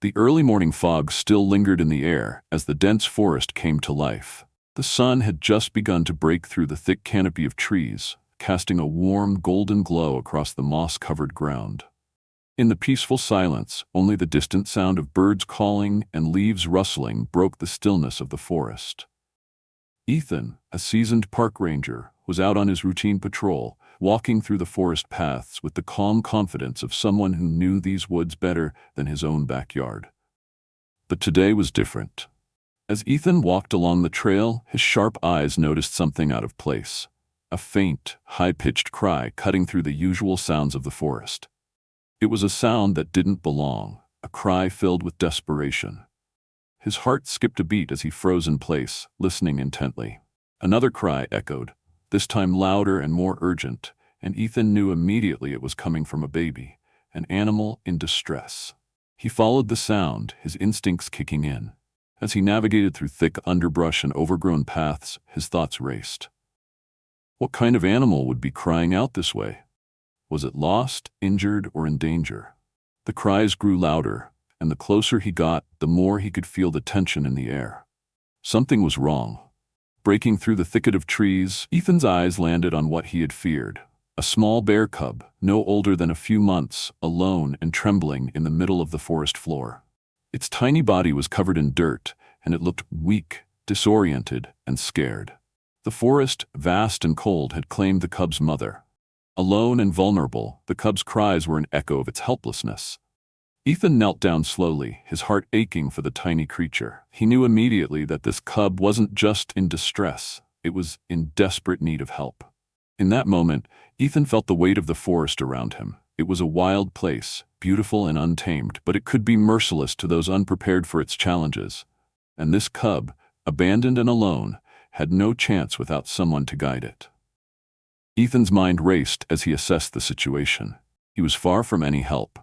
The early morning fog still lingered in the air as the dense forest came to life. The sun had just begun to break through the thick canopy of trees, casting a warm, golden glow across the moss-covered ground. In the peaceful silence, only the distant sound of birds calling and leaves rustling broke the stillness of the forest. Ethan, a seasoned park ranger, was out on his routine patrol, walking through the forest paths with the calm confidence of someone who knew these woods better than his own backyard. But today was different. As Ethan walked along the trail, his sharp eyes noticed something out of place. A faint, high-pitched cry cutting through the usual sounds of the forest. It was a sound that didn't belong, a cry filled with desperation. His heart skipped a beat as he froze in place, listening intently. Another cry echoed, this time louder and more urgent, and Ethan knew immediately it was coming from a baby, an animal in distress. He followed the sound, his instincts kicking in. As he navigated through thick underbrush and overgrown paths, his thoughts raced. What kind of animal would be crying out this way? Was it lost, injured, or in danger? The cries grew louder, and the closer he got, the more he could feel the tension in the air. Something was wrong. Breaking through the thicket of trees, Ethan's eyes landed on what he had feared. A small bear cub, no older than a few months, alone and trembling in the middle of the forest floor. Its tiny body was covered in dirt, and it looked weak, disoriented, and scared. The forest, vast and cold, had claimed the cub's mother. Alone and vulnerable, the cub's cries were an echo of its helplessness. Ethan knelt down slowly, his heart aching for the tiny creature. He knew immediately that this cub wasn't just in distress, it was in desperate need of help. In that moment, Ethan felt the weight of the forest around him. It was a wild place, beautiful and untamed, but it could be merciless to those unprepared for its challenges. And this cub, abandoned and alone, had no chance without someone to guide it. Ethan's mind raced as he assessed the situation. He was far from any help,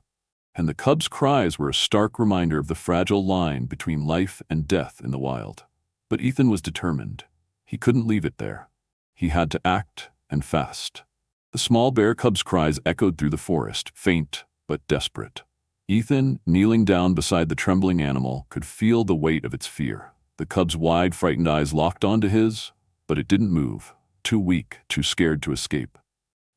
and the cub's cries were a stark reminder of the fragile line between life and death in the wild. But Ethan was determined. He couldn't leave it there. He had to act, and fast. The small bear cub's cries echoed through the forest, faint but desperate. Ethan, kneeling down beside the trembling animal, could feel the weight of its fear. The cub's wide, frightened eyes locked onto his, but it didn't move, too weak, too scared to escape.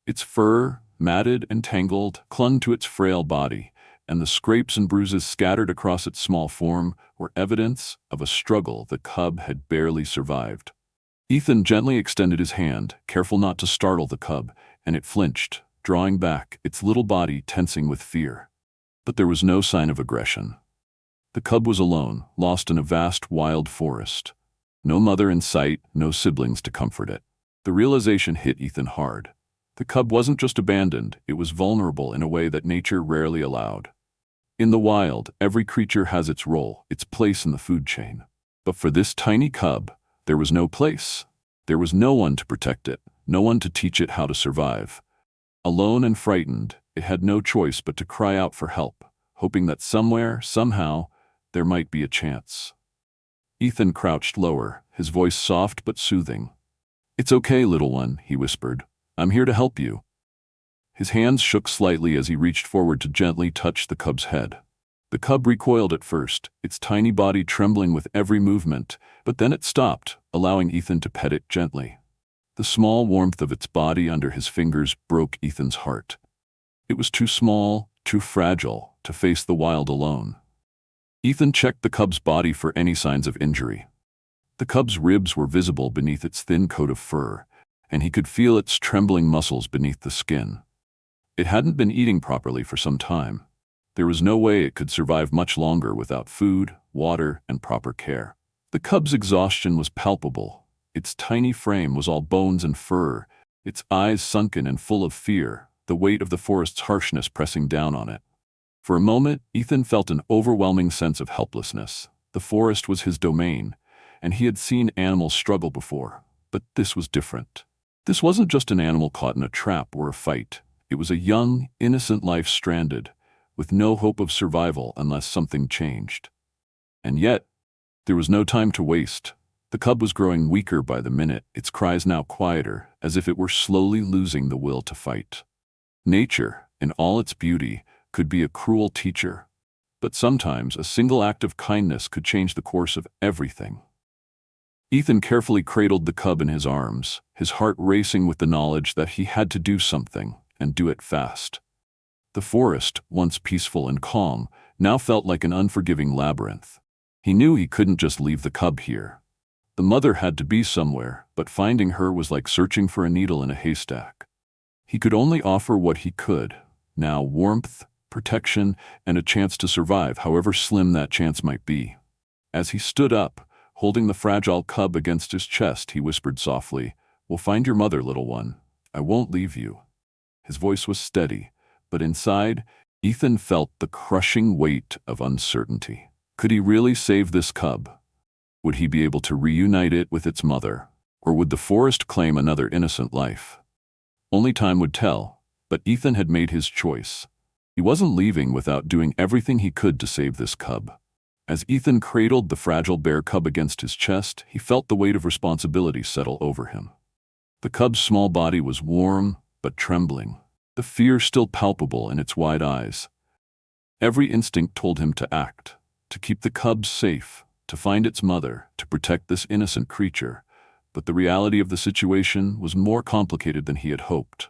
Its fur, matted and tangled, clung to its frail body, and the scrapes and bruises scattered across its small form were evidence of a struggle the cub had barely survived. Ethan gently extended his hand, careful not to startle the cub, and it flinched, drawing back, its little body tensing with fear. But there was no sign of aggression. The cub was alone, lost in a vast, wild forest. No mother in sight, no siblings to comfort it. The realization hit Ethan hard. The cub wasn't just abandoned, it was vulnerable in a way that nature rarely allowed. In the wild, every creature has its role, its place in the food chain. But for this tiny cub, there was no place. There was no one to protect it, no one to teach it how to survive. Alone and frightened, it had no choice but to cry out for help, hoping that somewhere, somehow, there might be a chance. Ethan crouched lower, his voice soft but soothing. "It's okay, little one," he whispered. "I'm here to help you." His hands shook slightly as he reached forward to gently touch the cub's head. The cub recoiled at first, its tiny body trembling with every movement, but then it stopped, allowing Ethan to pet it gently. The small warmth of its body under his fingers broke Ethan's heart. It was too small, too fragile, to face the wild alone. Ethan checked the cub's body for any signs of injury. The cub's ribs were visible beneath its thin coat of fur, and he could feel its trembling muscles beneath the skin. It hadn't been eating properly for some time. There was no way it could survive much longer without food, water, and proper care. The cub's exhaustion was palpable. Its tiny frame was all bones and fur, its eyes sunken and full of fear, the weight of the forest's harshness pressing down on it. For a moment, Ethan felt an overwhelming sense of helplessness. The forest was his domain, and he had seen animals struggle before. But this was different. This wasn't just an animal caught in a trap or a fight. It was a young, innocent life stranded, with no hope of survival unless something changed. And yet, there was no time to waste. The cub was growing weaker by the minute, its cries now quieter, as if it were slowly losing the will to fight. Nature, in all its beauty, could be a cruel teacher. But sometimes a single act of kindness could change the course of everything. Ethan carefully cradled the cub in his arms, his heart racing with the knowledge that he had to do something, and do it fast. The forest, once peaceful and calm, now felt like an unforgiving labyrinth. He knew he couldn't just leave the cub here. The mother had to be somewhere, but finding her was like searching for a needle in a haystack. He could only offer what he could, now warmth, protection, and a chance to survive, however slim that chance might be. As he stood up, holding the fragile cub against his chest, he whispered softly, "We'll find your mother, little one. I won't leave you." His voice was steady, but inside, Ethan felt the crushing weight of uncertainty. Could he really save this cub? Would he be able to reunite it with its mother? Or would the forest claim another innocent life? Only time would tell, but Ethan had made his choice. He wasn't leaving without doing everything he could to save this cub. As Ethan cradled the fragile bear cub against his chest, he felt the weight of responsibility settle over him. The cub's small body was warm, but trembling, the fear still palpable in its wide eyes. Every instinct told him to act, to keep the cub safe, to find its mother, to protect this innocent creature. But the reality of the situation was more complicated than he had hoped.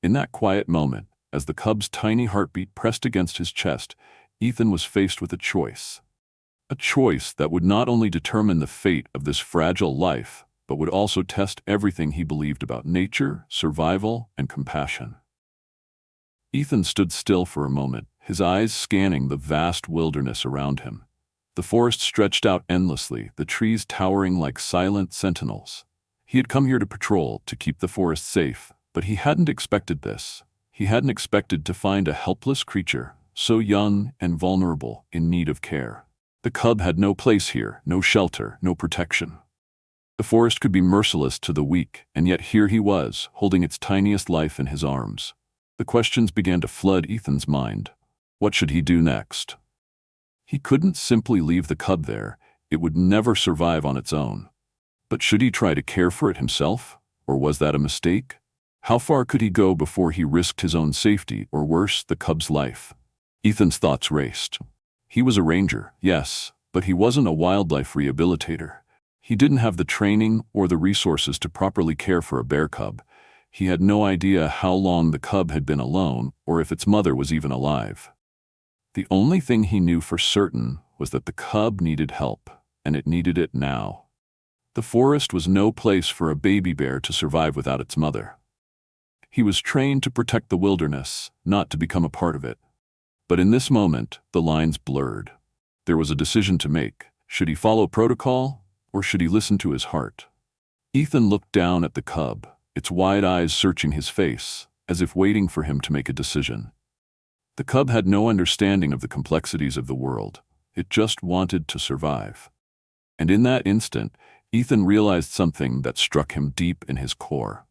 In that quiet moment, as the cub's tiny heartbeat pressed against his chest, Ethan was faced with a choice. A choice that would not only determine the fate of this fragile life, but would also test everything he believed about nature, survival, and compassion. Ethan stood still for a moment, his eyes scanning the vast wilderness around him. The forest stretched out endlessly, the trees towering like silent sentinels. He had come here to patrol, to keep the forest safe, but he hadn't expected this. He hadn't expected to find a helpless creature, so young and vulnerable, in need of care. The cub had no place here, no shelter, no protection. The forest could be merciless to the weak, and yet here he was, holding its tiniest life in his arms. The questions began to flood Ethan's mind. What should he do next? He couldn't simply leave the cub there. It would never survive on its own. But should he try to care for it himself? Or was that a mistake? How far could he go before he risked his own safety, or worse, the cub's life? Ethan's thoughts raced. He was a ranger, yes, but he wasn't a wildlife rehabilitator. He didn't have the training or the resources to properly care for a bear cub. He had no idea how long the cub had been alone, or if its mother was even alive. The only thing he knew for certain was that the cub needed help, and it needed it now. The forest was no place for a baby bear to survive without its mother. He was trained to protect the wilderness, not to become a part of it. But in this moment, the lines blurred. There was a decision to make. Should he follow protocol, or should he listen to his heart? Ethan looked down at the cub, its wide eyes searching his face, as if waiting for him to make a decision. The cub had no understanding of the complexities of the world. It just wanted to survive. And in that instant, Ethan realized something that struck him deep in his core.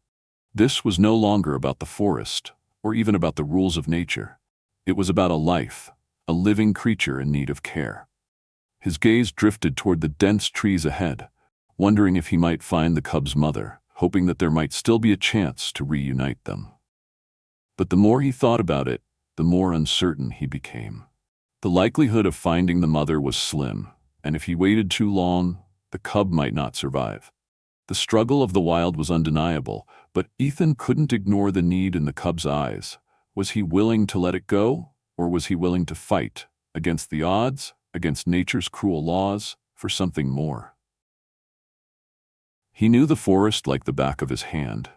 This was no longer about the forest, or even about the rules of nature. It was about a life, a living creature in need of care. His gaze drifted toward the dense trees ahead, wondering if he might find the cub's mother, hoping that there might still be a chance to reunite them. But the more he thought about it, the more uncertain he became. The likelihood of finding the mother was slim, and if he waited too long, the cub might not survive. The struggle of the wild was undeniable, but Ethan couldn't ignore the need in the cub's eyes. Was he willing to let it go, or was he willing to fight, against the odds, against nature's cruel laws, for something more? He knew the forest like the back of his hand.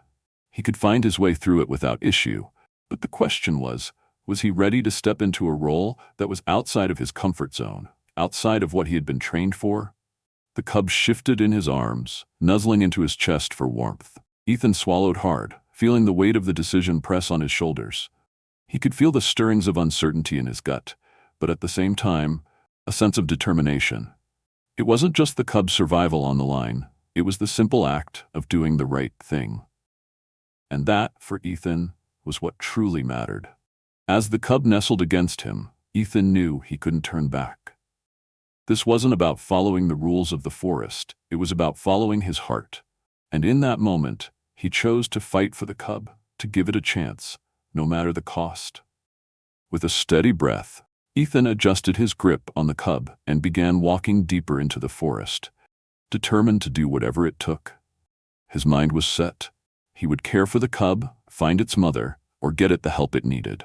He could find his way through it without issue, but the question was he ready to step into a role that was outside of his comfort zone, outside of what he had been trained for? The cub shifted in his arms, nuzzling into his chest for warmth. Ethan swallowed hard, feeling the weight of the decision press on his shoulders. He could feel the stirrings of uncertainty in his gut, but at the same time, a sense of determination. It wasn't just the cub's survival on the line, it was the simple act of doing the right thing. And that, for Ethan, was what truly mattered. As the cub nestled against him, Ethan knew he couldn't turn back. This wasn't about following the rules of the forest, it was about following his heart. And in that moment, he chose to fight for the cub, to give it a chance, no matter the cost. With a steady breath, Ethan adjusted his grip on the cub and began walking deeper into the forest, determined to do whatever it took. His mind was set. He would care for the cub, find its mother, or get it the help it needed.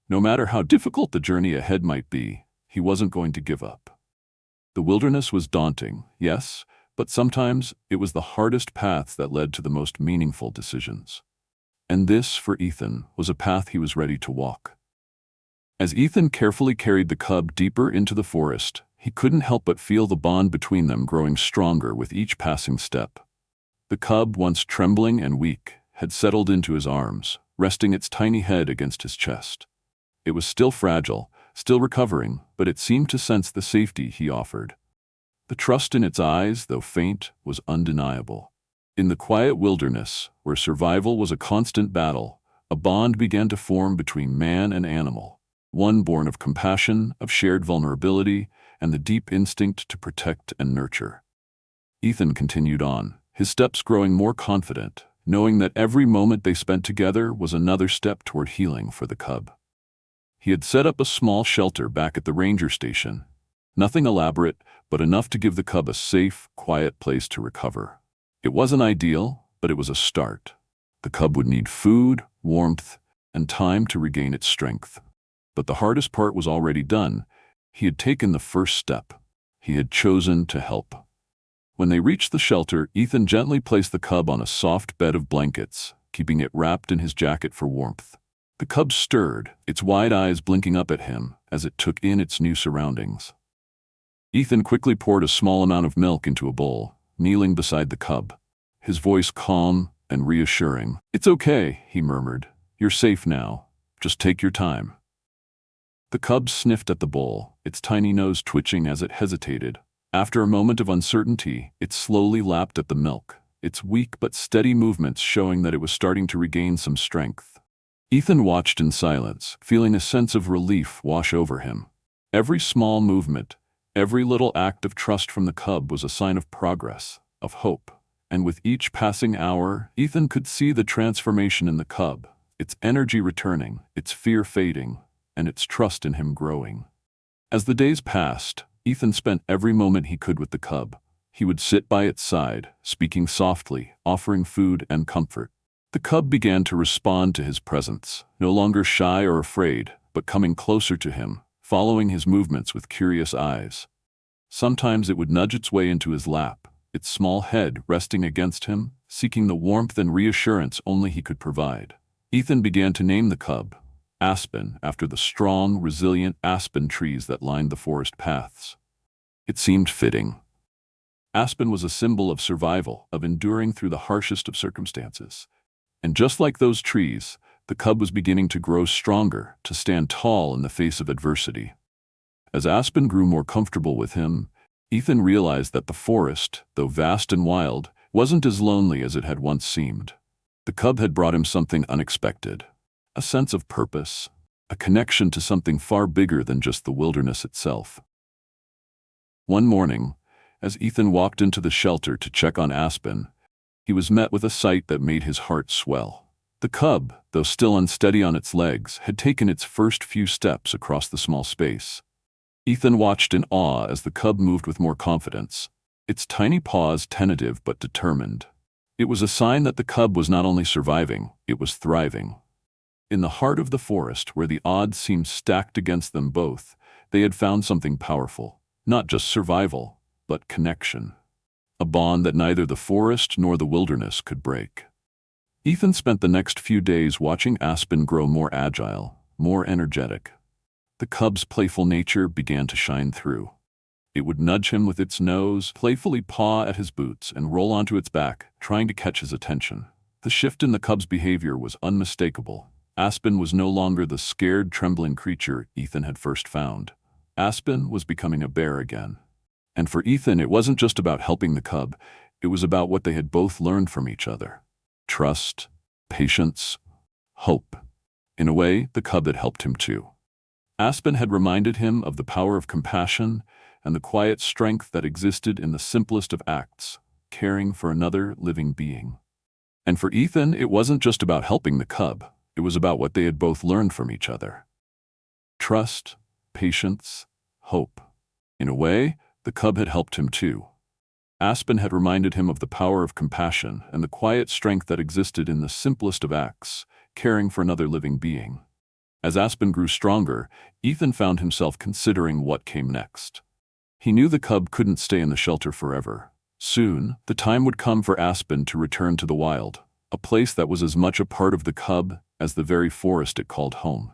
No matter how difficult the journey ahead might be, he wasn't going to give up. The wilderness was daunting, yes, but sometimes it was the hardest paths that led to the most meaningful decisions. And this, for Ethan, was a path he was ready to walk. As Ethan carefully carried the cub deeper into the forest, he couldn't help but feel the bond between them growing stronger with each passing step. The cub, once trembling and weak, had settled into his arms, resting its tiny head against his chest. It was still fragile, still recovering, but it seemed to sense the safety he offered. The trust in its eyes, though faint, was undeniable. In the quiet wilderness, where survival was a constant battle, a bond began to form between man and animal, one born of compassion, of shared vulnerability, and the deep instinct to protect and nurture. Ethan continued on, his steps growing more confident, knowing that every moment they spent together was another step toward healing for the cub. He had set up a small shelter back at the ranger station. Nothing elaborate, but enough to give the cub a safe, quiet place to recover. It wasn't ideal, but it was a start. The cub would need food, warmth, and time to regain its strength. But the hardest part was already done. He had taken the first step. He had chosen to help. When they reached the shelter, Ethan gently placed the cub on a soft bed of blankets, keeping it wrapped in his jacket for warmth. The cub stirred, its wide eyes blinking up at him as it took in its new surroundings. Ethan quickly poured a small amount of milk into a bowl, kneeling beside the cub, his voice calm and reassuring. "It's okay," he murmured. "You're safe now. Just take your time." The cub sniffed at the bowl, its tiny nose twitching as it hesitated. After a moment of uncertainty, it slowly lapped at the milk, its weak but steady movements showing that it was starting to regain some strength. Ethan watched in silence, feeling a sense of relief wash over him. Every small movement, every little act of trust from the cub was a sign of progress, of hope. And with each passing hour, Ethan could see the transformation in the cub, its energy returning, its fear fading, and its trust in him growing. As the days passed, Ethan spent every moment he could with the cub. He would sit by its side, speaking softly, offering food and comfort. The cub began to respond to his presence, no longer shy or afraid, but coming closer to him, following his movements with curious eyes. Sometimes it would nudge its way into his lap, its small head resting against him, seeking the warmth and reassurance only he could provide. Ethan began to name the cub Aspen, after the strong, resilient aspen trees that lined the forest paths. It seemed fitting. Aspen was a symbol of survival, of enduring through the harshest of circumstances. And just like those trees, the cub was beginning to grow stronger, to stand tall in the face of adversity. As Aspen grew more comfortable with him, Ethan realized that the forest, though vast and wild, wasn't as lonely as it had once seemed. The cub had brought him something unexpected. A sense of purpose, a connection to something far bigger than just the wilderness itself. One morning, as Ethan walked into the shelter to check on Aspen, he was met with a sight that made his heart swell. The cub, though still unsteady on its legs, had taken its first few steps across the small space. Ethan watched in awe as the cub moved with more confidence, its tiny paws tentative but determined. It was a sign that the cub was not only surviving, it was thriving. In the heart of the forest, where the odds seemed stacked against them both, they had found something powerful, not just survival, but connection. A bond that neither the forest nor the wilderness could break. Ethan spent the next few days watching Aspen grow more agile, more energetic. The cub's playful nature began to shine through. It would nudge him with its nose, playfully paw at his boots, and roll onto its back, trying to catch his attention. The shift in the cub's behavior was unmistakable. Aspen was no longer the scared, trembling creature Ethan had first found. Aspen was becoming a bear again. And for Ethan, it wasn't just about helping the cub, it was about what they had both learned from each other. Trust, patience, hope. In a way, the cub had helped him too. Aspen had reminded him of the power of compassion and the quiet strength that existed in the simplest of acts, caring for another living being. And for Ethan, it wasn't just about helping the cub. It was about what they had both learned from each other. Trust, patience, hope. In a way, the cub had helped him too. Aspen had reminded him of the power of compassion and the quiet strength that existed in the simplest of acts, caring for another living being. As Aspen grew stronger, Ethan found himself considering what came next. He knew the cub couldn't stay in the shelter forever. Soon, the time would come for Aspen to return to the wild, a place that was as much a part of the cub as the very forest it called home.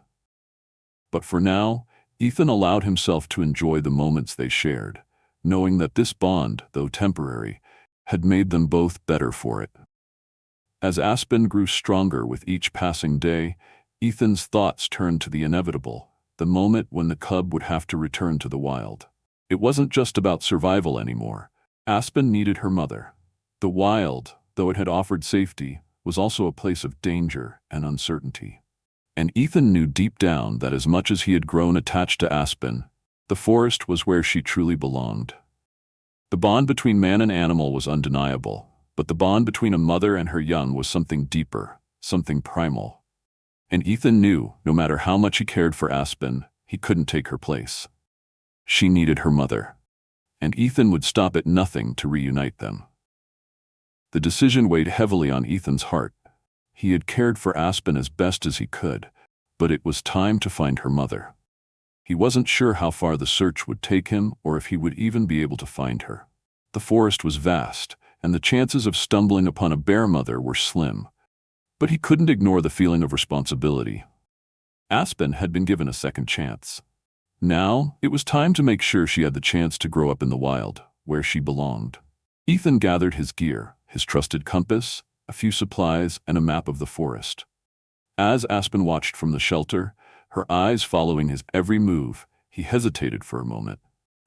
But for now, Ethan allowed himself to enjoy the moments they shared, knowing that this bond, though temporary, had made them both better for it. As Aspen grew stronger with each passing day, Ethan's thoughts turned to the inevitable, the moment when the cub would have to return to the wild. It wasn't just about survival anymore. Aspen needed her mother. The wild, though it had offered safety, was also a place of danger and uncertainty. And Ethan knew deep down that as much as he had grown attached to Aspen, the forest was where she truly belonged. The bond between man and animal was undeniable, but the bond between a mother and her young was something deeper, something primal. And Ethan knew, no matter how much he cared for Aspen, he couldn't take her place. She needed her mother, and Ethan would stop at nothing to reunite them. The decision weighed heavily on Ethan's heart. He had cared for Aspen as best as he could, but it was time to find her mother. He wasn't sure how far the search would take him or if he would even be able to find her. The forest was vast, and the chances of stumbling upon a bear mother were slim. But he couldn't ignore the feeling of responsibility. Aspen had been given a second chance. Now, it was time to make sure she had the chance to grow up in the wild, where she belonged. Ethan gathered his gear, his trusted compass, a few supplies, and a map of the forest. As Aspen watched from the shelter, her eyes following his every move, he hesitated for a moment.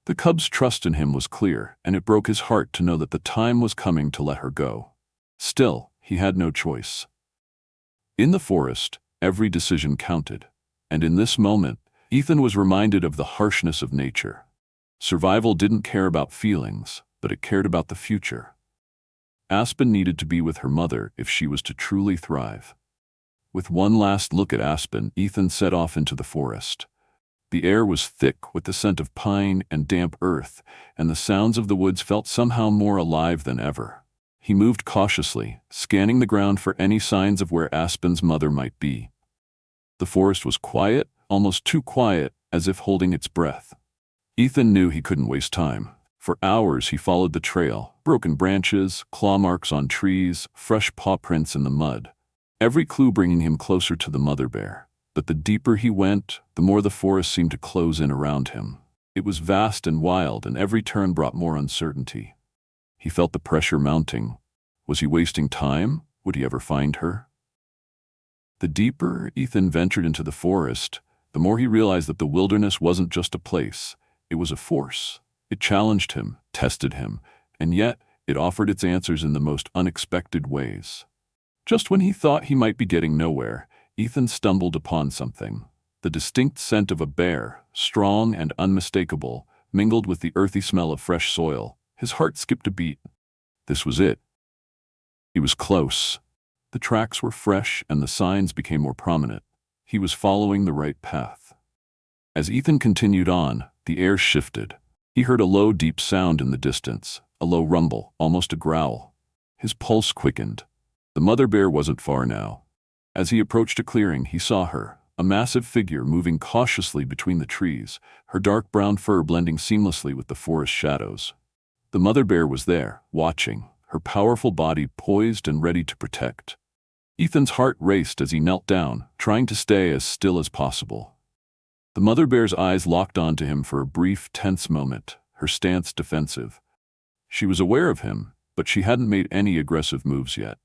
The cub's trust in him was clear, and it broke his heart to know that the time was coming to let her go. Still, he had no choice. In the forest, every decision counted, and in this moment, Ethan was reminded of the harshness of nature. Survival didn't care about feelings, but it cared about the future. Aspen needed to be with her mother if she was to truly thrive. With one last look at Aspen, Ethan set off into the forest. The air was thick with the scent of pine and damp earth, and the sounds of the woods felt somehow more alive than ever. He moved cautiously, scanning the ground for any signs of where Aspen's mother might be. The forest was quiet, almost too quiet, as if holding its breath. Ethan knew he couldn't waste time. For hours he followed the trail, broken branches, claw marks on trees, fresh paw prints in the mud. Every clue bringing him closer to the mother bear. But the deeper he went, the more the forest seemed to close in around him. It was vast and wild, and every turn brought more uncertainty. He felt the pressure mounting. Was he wasting time? Would he ever find her? The deeper Ethan ventured into the forest, the more he realized that the wilderness wasn't just a place. It was a force. It challenged him, tested him, and yet it offered its answers in the most unexpected ways. Just when he thought he might be getting nowhere, Ethan stumbled upon something. The distinct scent of a bear, strong and unmistakable, mingled with the earthy smell of fresh soil. His heart skipped a beat. This was it. He was close. The tracks were fresh and the signs became more prominent. He was following the right path. As Ethan continued on, the air shifted. He heard a low, deep sound in the distance, a low rumble, almost a growl. His pulse quickened. The mother bear wasn't far now. As he approached a clearing, he saw her, a massive figure moving cautiously between the trees, her dark brown fur blending seamlessly with the forest shadows. The mother bear was there, watching, her powerful body poised and ready to protect. Ethan's heart raced as he knelt down, trying to stay as still as possible. The mother bear's eyes locked onto him for a brief, tense moment, her stance defensive. She was aware of him, but she hadn't made any aggressive moves yet.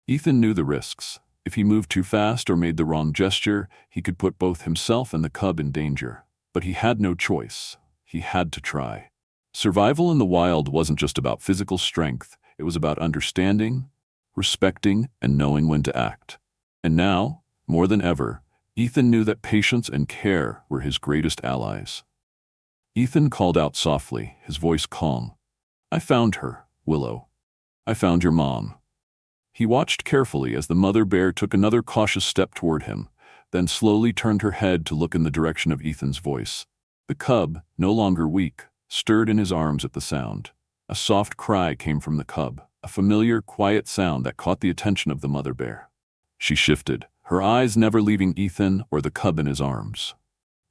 Ethan knew the risks. If he moved too fast or made the wrong gesture, he could put both himself and the cub in danger. But he had no choice. He had to try. Survival in the wild wasn't just about physical strength. It was about understanding, respecting, and knowing when to act. And now, more than ever, Ethan knew that patience and care were his greatest allies. Ethan called out softly, his voice calm. "I found her, Willow. I found your mom." He watched carefully as the mother bear took another cautious step toward him, then slowly turned her head to look in the direction of Ethan's voice. The cub, no longer weak, stirred in his arms at the sound. A soft cry came from the cub, a familiar, quiet sound that caught the attention of the mother bear. She shifted, her eyes never leaving Ethan or the cub in his arms.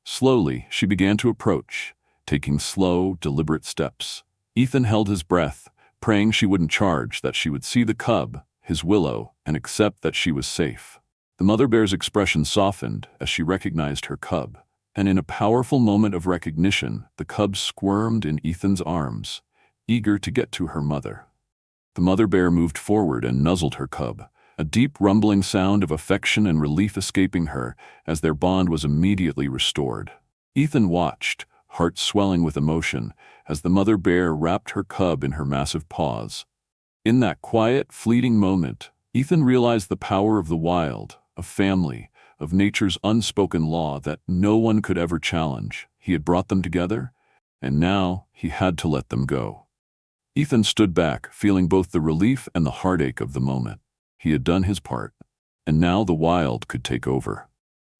Slowly, she began to approach, taking slow, deliberate steps. Ethan held his breath, praying she wouldn't charge, that she would see the cub, his Willow, and accept that she was safe. The mother bear's expression softened as she recognized her cub, and in a powerful moment of recognition, the cub squirmed in Ethan's arms, eager to get to her mother. The mother bear moved forward and nuzzled her cub, a deep rumbling sound of affection and relief escaping her as their bond was immediately restored. Ethan watched, heart swelling with emotion, as the mother bear wrapped her cub in her massive paws. In that quiet, fleeting moment, Ethan realized the power of the wild, of family, of nature's unspoken law that no one could ever challenge. He had brought them together, and now he had to let them go. Ethan stood back, feeling both the relief and the heartache of the moment. He had done his part, and now the wild could take over.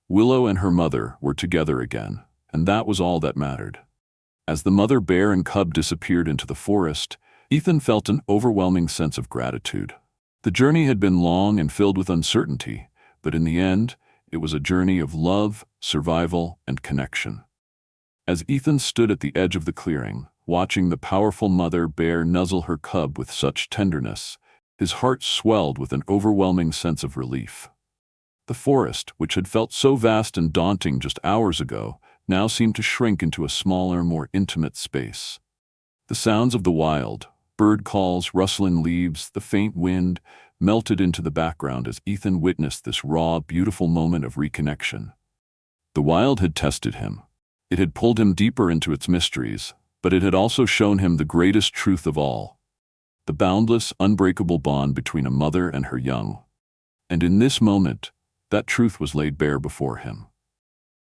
Willow and her mother were together again, and that was all that mattered. As the mother bear and cub disappeared into the forest, Ethan felt an overwhelming sense of gratitude. The journey had been long and filled with uncertainty, but in the end, it was a journey of love, survival, and connection. As Ethan stood at the edge of the clearing, watching the powerful mother bear nuzzle her cub with such tenderness, his heart swelled with an overwhelming sense of relief. The forest, which had felt so vast and daunting just hours ago, now seemed to shrink into a smaller, more intimate space. The sounds of the wild, bird calls, rustling leaves, the faint wind, melted into the background as Ethan witnessed this raw, beautiful moment of reconnection. The wild had tested him. It had pulled him deeper into its mysteries, but it had also shown him the greatest truth of all: the boundless, unbreakable bond between a mother and her young. And in this moment, that truth was laid bare before him.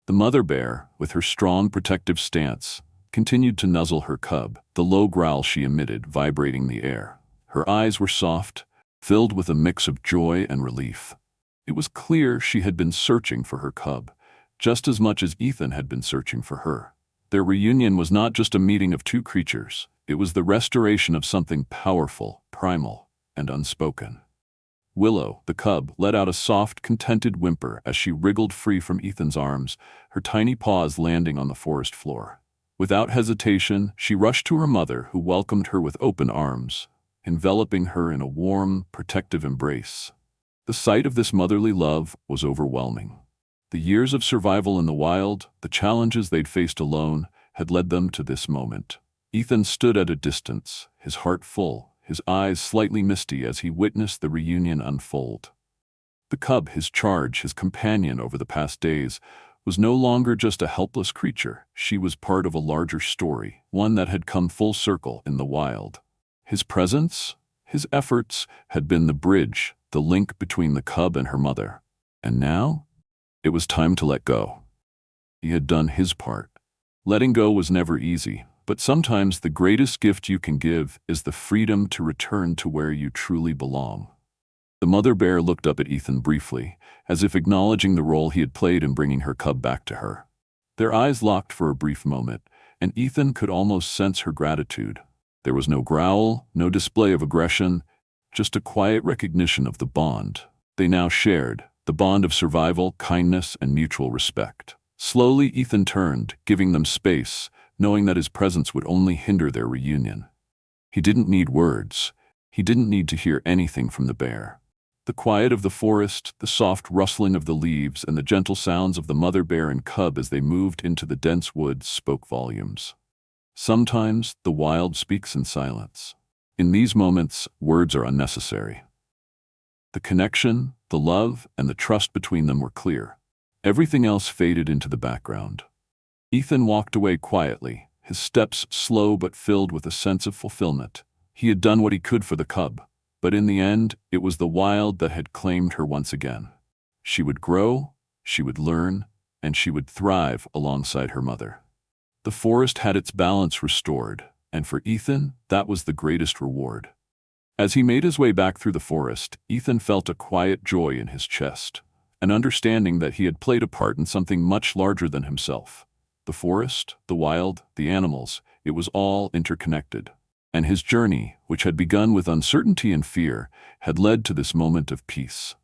The mother bear, with her strong, protective stance, continued to nuzzle her cub, the low growl she emitted vibrating the air. Her eyes were soft, filled with a mix of joy and relief. It was clear she had been searching for her cub, just as much as Ethan had been searching for her. Their reunion was not just a meeting of two creatures, it was the restoration of something powerful, primal, and unspoken. Willow, the cub, let out a soft, contented whimper as she wriggled free from Ethan's arms, her tiny paws landing on the forest floor. Without hesitation, she rushed to her mother, who welcomed her with open arms, enveloping her in a warm, protective embrace. The sight of this motherly love was overwhelming. The years of survival in the wild, the challenges they'd faced alone, had led them to this moment. Ethan stood at a distance, his heart full, his eyes slightly misty as he witnessed the reunion unfold. The cub, his charge, his companion over the past days, was no longer just a helpless creature. She was part of a larger story, one that had come full circle in the wild. His presence, his efforts, had been the bridge, the link between the cub and her mother. And now, it was time to let go. He had done his part. Letting go was never easy, but sometimes the greatest gift you can give is the freedom to return to where you truly belong. The mother bear looked up at Ethan briefly, as if acknowledging the role he had played in bringing her cub back to her. Their eyes locked for a brief moment, and Ethan could almost sense her gratitude. There was no growl, no display of aggression, just a quiet recognition of the bond they now shared, the bond of survival, kindness, and mutual respect. Slowly, Ethan turned, giving them space, knowing that his presence would only hinder their reunion. He didn't need words. He didn't need to hear anything from the bear. The quiet of the forest, the soft rustling of the leaves, and the gentle sounds of the mother bear and cub as they moved into the dense woods spoke volumes. Sometimes the wild speaks in silence. In these moments, words are unnecessary. The connection, the love, and the trust between them were clear. Everything else faded into the background. Ethan walked away quietly, his steps slow but filled with a sense of fulfillment. He had done what he could for the cub, but in the end, it was the wild that had claimed her once again. She would grow, she would learn, and she would thrive alongside her mother. The forest had its balance restored, and for Ethan, that was the greatest reward. As he made his way back through the forest, Ethan felt a quiet joy in his chest, an understanding that he had played a part in something much larger than himself. The forest, the wild, the animals, it was all interconnected. And his journey, which had begun with uncertainty and fear, had led to this moment of peace.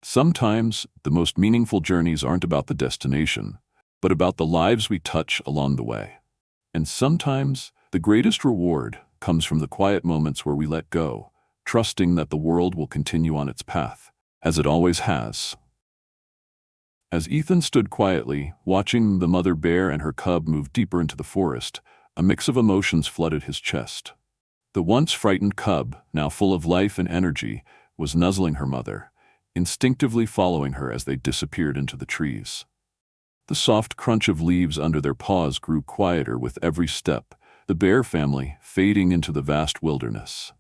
Sometimes, the most meaningful journeys aren't about the destination, but about the lives we touch along the way. And sometimes, the greatest reward comes from the quiet moments where we let go, trusting that the world will continue on its path, as it always has. As Ethan stood quietly, watching the mother bear and her cub move deeper into the forest, a mix of emotions flooded his chest. The once frightened cub, now full of life and energy, was nuzzling her mother, instinctively following her as they disappeared into the trees. The soft crunch of leaves under their paws grew quieter with every step, the bear family fading into the vast wilderness.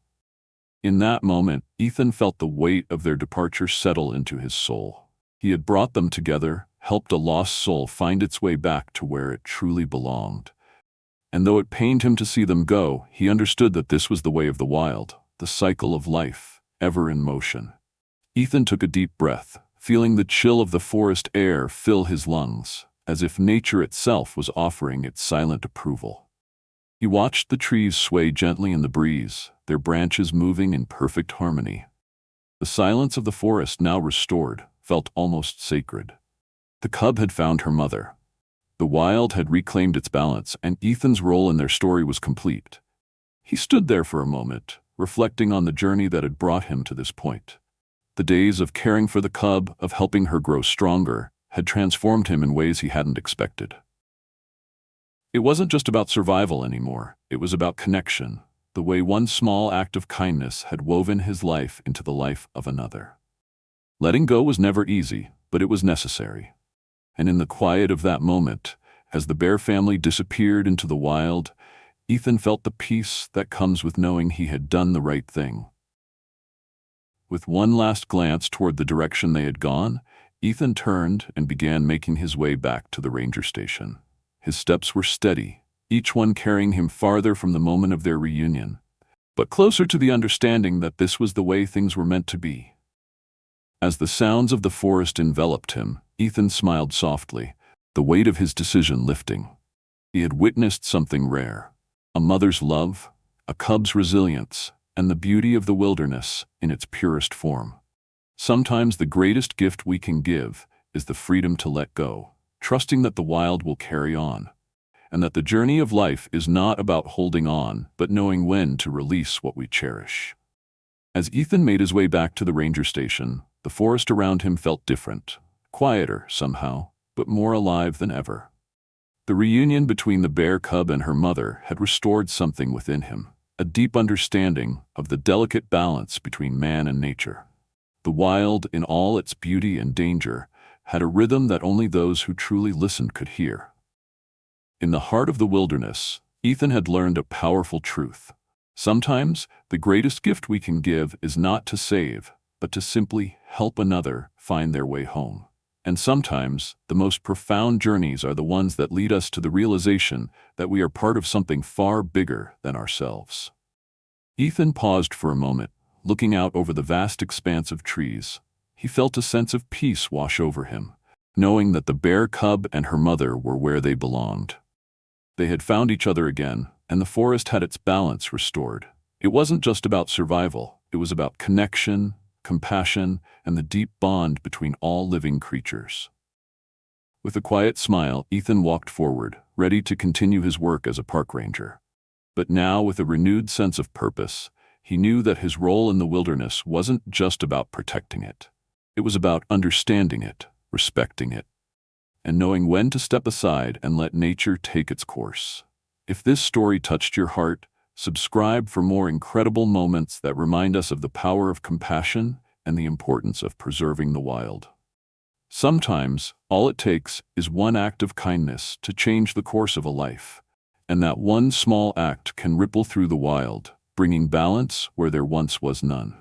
In that moment, Ethan felt the weight of their departure settle into his soul. He had brought them together, helped a lost soul find its way back to where it truly belonged. And though it pained him to see them go, he understood that this was the way of the wild, the cycle of life, ever in motion. Ethan took a deep breath, feeling the chill of the forest air fill his lungs, as if nature itself was offering its silent approval. He watched the trees sway gently in the breeze, their branches moving in perfect harmony. The silence of the forest, now restored, felt almost sacred. The cub had found her mother. The wild had reclaimed its balance, and Ethan's role in their story was complete. He stood there for a moment, reflecting on the journey that had brought him to this point. The days of caring for the cub, of helping her grow stronger, had transformed him in ways he hadn't expected. It wasn't just about survival anymore, it was about connection, the way one small act of kindness had woven his life into the life of another. Letting go was never easy, but it was necessary. And in the quiet of that moment, as the bear family disappeared into the wild, Ethan felt the peace that comes with knowing he had done the right thing. With one last glance toward the direction they had gone, Ethan turned and began making his way back to the ranger station. His steps were steady, each one carrying him farther from the moment of their reunion, but closer to the understanding that this was the way things were meant to be. As the sounds of the forest enveloped him, Ethan smiled softly, the weight of his decision lifting. He had witnessed something rare, a mother's love, a cub's resilience, and the beauty of the wilderness in its purest form. Sometimes the greatest gift we can give is the freedom to let go, trusting that the wild will carry on, and that the journey of life is not about holding on, but knowing when to release what we cherish. As Ethan made his way back to the ranger station, the forest around him felt different, quieter somehow, but more alive than ever. The reunion between the bear cub and her mother had restored something within him, a deep understanding of the delicate balance between man and nature. The wild, in all its beauty and danger, had a rhythm that only those who truly listened could hear. In the heart of the wilderness, Ethan had learned a powerful truth. Sometimes, the greatest gift we can give is not to save, but to simply help another find their way home. And sometimes, the most profound journeys are the ones that lead us to the realization that we are part of something far bigger than ourselves. Ethan paused for a moment, looking out over the vast expanse of trees. He felt a sense of peace wash over him, knowing that the bear cub and her mother were where they belonged. They had found each other again, and the forest had its balance restored. It wasn't just about survival, it was about connection, compassion, and the deep bond between all living creatures. With a quiet smile, Ethan walked forward, ready to continue his work as a park ranger. But now, with a renewed sense of purpose, he knew that his role in the wilderness wasn't just about protecting it. It was about understanding it, respecting it, and knowing when to step aside and let nature take its course. If this story touched your heart, subscribe for more incredible moments that remind us of the power of compassion and the importance of preserving the wild. Sometimes, all it takes is one act of kindness to change the course of a life, and that one small act can ripple through the wild, bringing balance where there once was none.